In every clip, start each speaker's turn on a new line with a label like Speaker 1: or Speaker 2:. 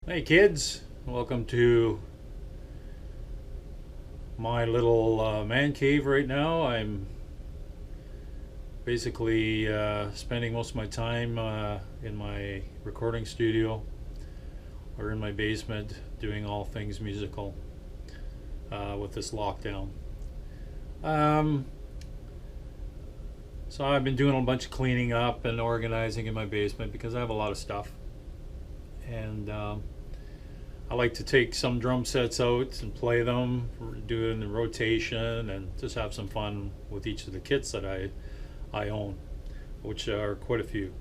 Speaker 1: Hey kids, welcome to my little man cave right now. I'm basically spending most of my time in my recording studio or in my basement doing all things musical with this lockdown. Um, so I've been doing a bunch of cleaning up and organizing in my basement because I have a lot of stuff. And I like to take some drum sets out and play them, do it in the rotation, and just have some fun with each of the kits that I own, which are quite a few.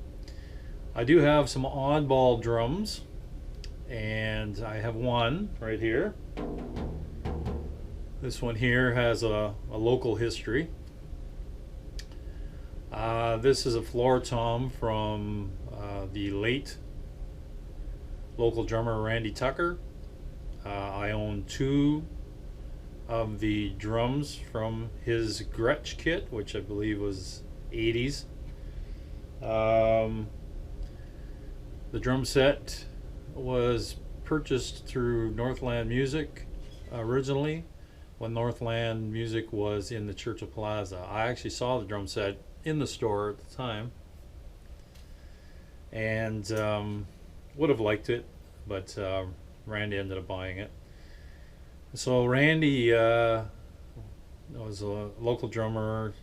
Speaker 1: I do have some oddball drums, and I have one right here. This one here has a local history. This is a floor tom from the late local drummer Randy Tucker. I own two of the drums from his Gretsch kit, which I believe was 80s. The drum set was purchased through Northland Music originally, when Northland Music was in the Churchill Plaza. I actually saw the drum set in the store at the time, and would have liked it, but Randy ended up buying it. So Randy was a local drummer.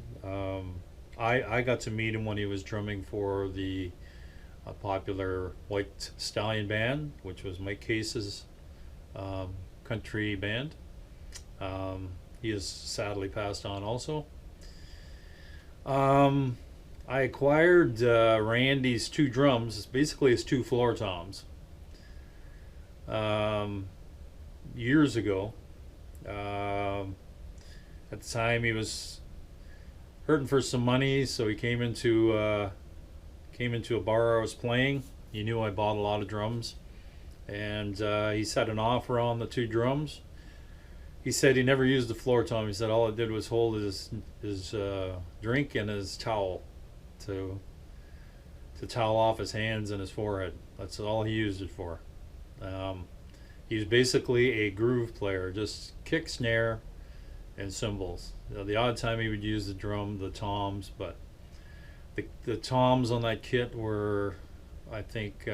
Speaker 1: I got to meet him when he was drumming for the popular White Stallion band, which was Mike Case's country band. He has sadly passed on also. I acquired Randy's two drums, basically his two floor toms, years ago. At the time, he was hurting for some money, so he came into a bar I was playing. He knew I bought a lot of drums, and he set an offer on the two drums. He said he never used the floor tom. He said all it did was hold his drink and his towel to towel off his hands and his forehead. That's all he used it for. He was basically a groove player, just kick, snare, and cymbals. The odd time he would use the toms, but the toms on that kit were, I think,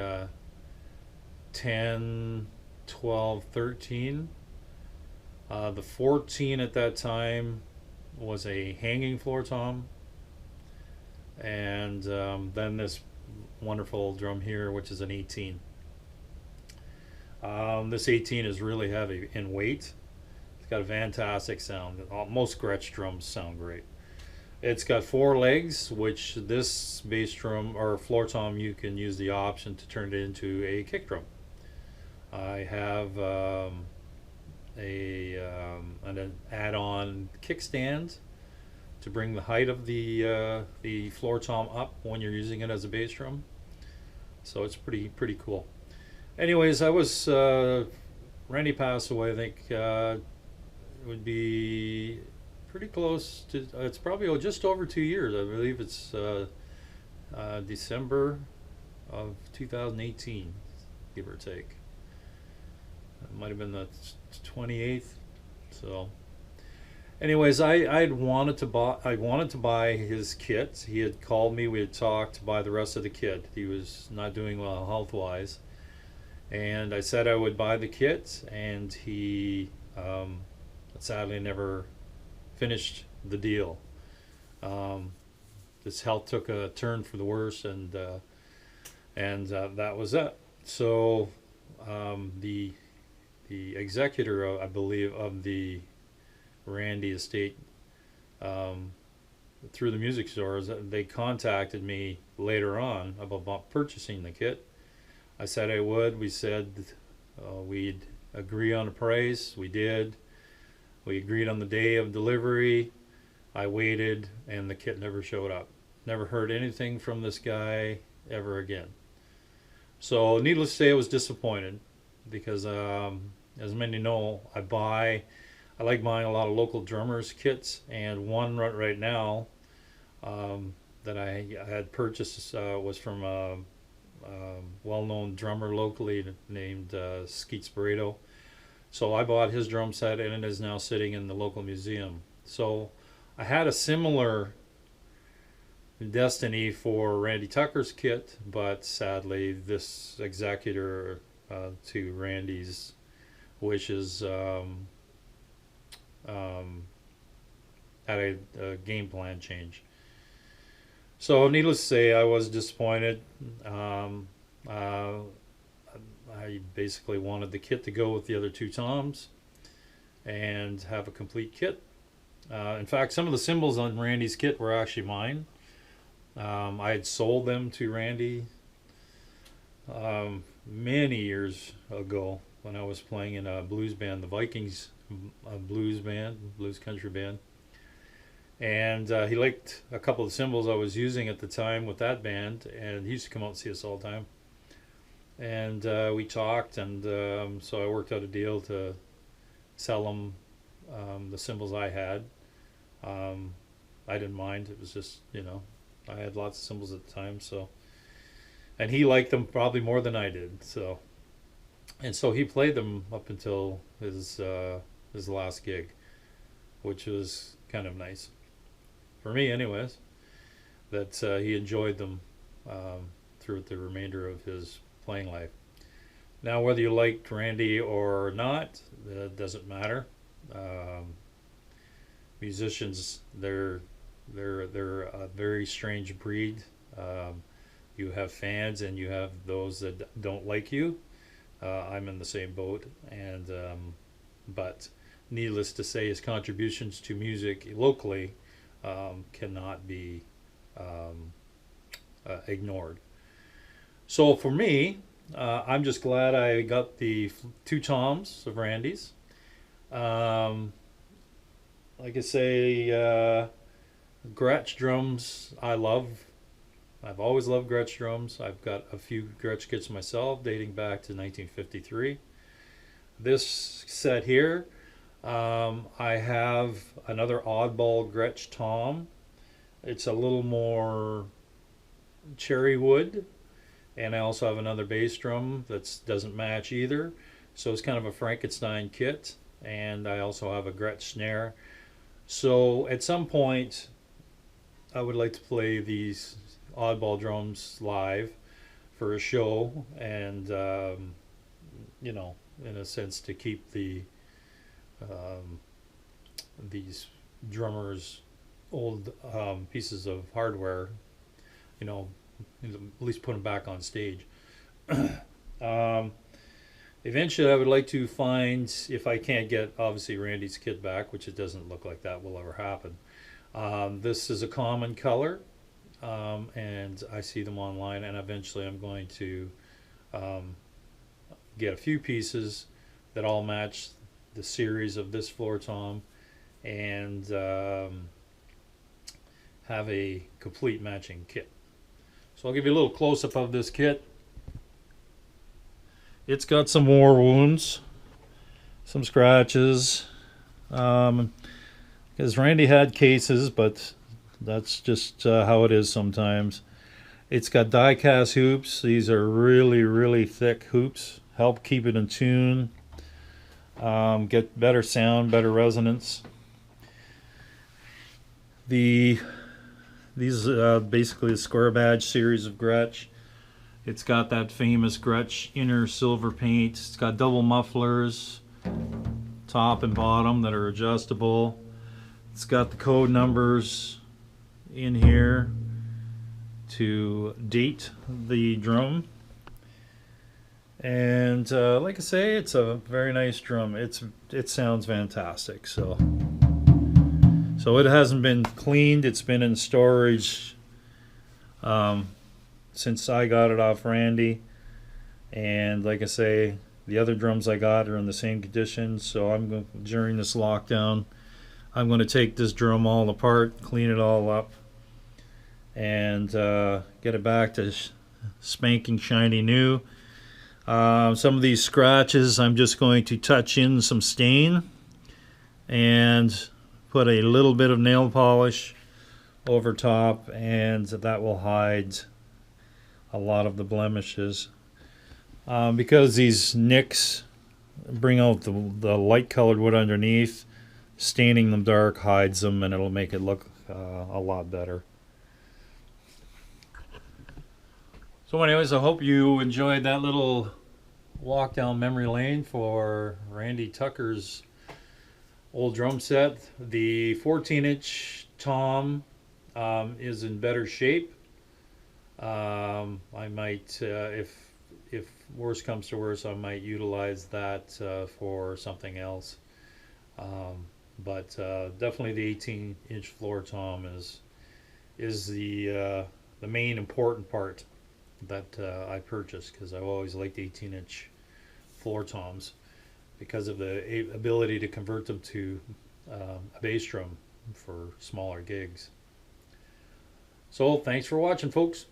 Speaker 1: 10, 12, 13. The 14 at that time was a hanging floor tom, and then this wonderful drum here, which is an 18. This 18 is really heavy in weight. It's got a fantastic sound. Most Gretsch drums sound great. It's got four legs, which this bass drum or floor tom, you can use the option to turn it into a kick drum. I have an add-on kickstand to bring the height of the floor tom up when you're using it as a bass drum. So it's pretty cool. Anyways, Randy passed away. I think it would be pretty close to. It's probably just over 2 years. I believe it's December of 2018, give or take. It might have been the 28th. So, anyways, I wanted to buy his kit. He had called me. We had talked to buy the rest of the kit. He was not doing well health wise, and I said I would buy the kit, and he sadly never finished the deal. His health took a turn for the worse, and that was it. So the executor, I believe, of the Randy estate, through the music stores, they contacted me later on about purchasing the kit. I said I would. We said we'd agree on a price. We did. We agreed on the day of delivery. I waited, and the kit never showed up. Never heard anything from this guy ever again. So needless to say, I was disappointed because, as many know, I like buying a lot of local drummers kits, and one right now that I had purchased was from well-known drummer locally named Skeets Burrito. So I bought his drum set, and it is now sitting in the local museum. So I had a similar destiny for Randy Tucker's kit, but sadly this executor to Randy's wishes had a game plan change. So needless to say, I was disappointed. I basically wanted the kit to go with the other two toms and have a complete kit. In fact, some of the cymbals on Randy's kit were actually mine. I had sold them to Randy many years ago when I was playing in a blues band, the Vikings blues country band. And he liked a couple of the cymbals I was using at the time with that band, and he used to come out and see us all the time. And we talked, and so I worked out a deal to sell him the cymbals I had. I didn't mind. It was just, I had lots of cymbals at the time, so. And he liked them probably more than I did, so. And so he played them up until his last gig, which was kind of nice. For me, anyways, that he enjoyed them throughout the remainder of his playing life. Now, whether you liked Randy or not, that doesn't matter. Musicians, they're a very strange breed. You have fans and you have those that don't like you. I'm in the same boat, and but needless to say, his contributions to music locally cannot be ignored. So for me, I'm just glad I got the two toms of Randy's. Like I say, Gretsch Drums I love. I've always loved Gretsch Drums. I've got a few Gretsch kits myself dating back to 1953. This set here, I have another oddball Gretsch tom. It's a little more cherry wood, and I also have another bass drum that doesn't match either. So it's kind of a Frankenstein kit, and I also have a Gretsch snare. So at some point, I would like to play these oddball drums live for a show, and in a sense to keep the these drummers' old pieces of hardware, at least put them back on stage. Eventually I would like to find, if I can't get obviously Randy's kit back, which it doesn't look like that will ever happen. This is a common color, and I see them online, and eventually I'm going to get a few pieces that all match the series of this floor tom, and have a complete matching kit. So I'll give you a little close-up of this kit. It's got some war wounds, some scratches, because Randy had cases, but that's just how it is sometimes. It's got die-cast hoops. These are really, really thick hoops. Help keep it in tune, get better sound, better resonance. These basically a square badge series of Gretsch. It's got that famous Gretsch inner silver paint. It's got double mufflers, top and bottom, that are adjustable. It's got the code numbers in here to date the drum. And like I say, it's a very nice drum. It sounds fantastic. So it hasn't been cleaned. It's been in storage since I got it off Randy. And like I say, the other drums I got are in the same condition. So during this lockdown, I'm going to take this drum all apart, clean it all up, and get it back to spanking shiny new. Some of these scratches, I'm just going to touch in some stain and put a little bit of nail polish over top, and that will hide a lot of the blemishes. Because these nicks bring out the light colored wood underneath, staining them dark hides them, and it'll make it look a lot better. So anyways, I hope you enjoyed that little walk down memory lane for Randy Tucker's old drum set. The 14-inch tom is in better shape. I might, if worse comes to worse, I might utilize that for something else. But definitely the 18-inch floor tom is the main important part that I purchased, because I've always liked 18-inch floor toms because of the ability to convert them to a bass drum for smaller gigs. So thanks for watching, folks.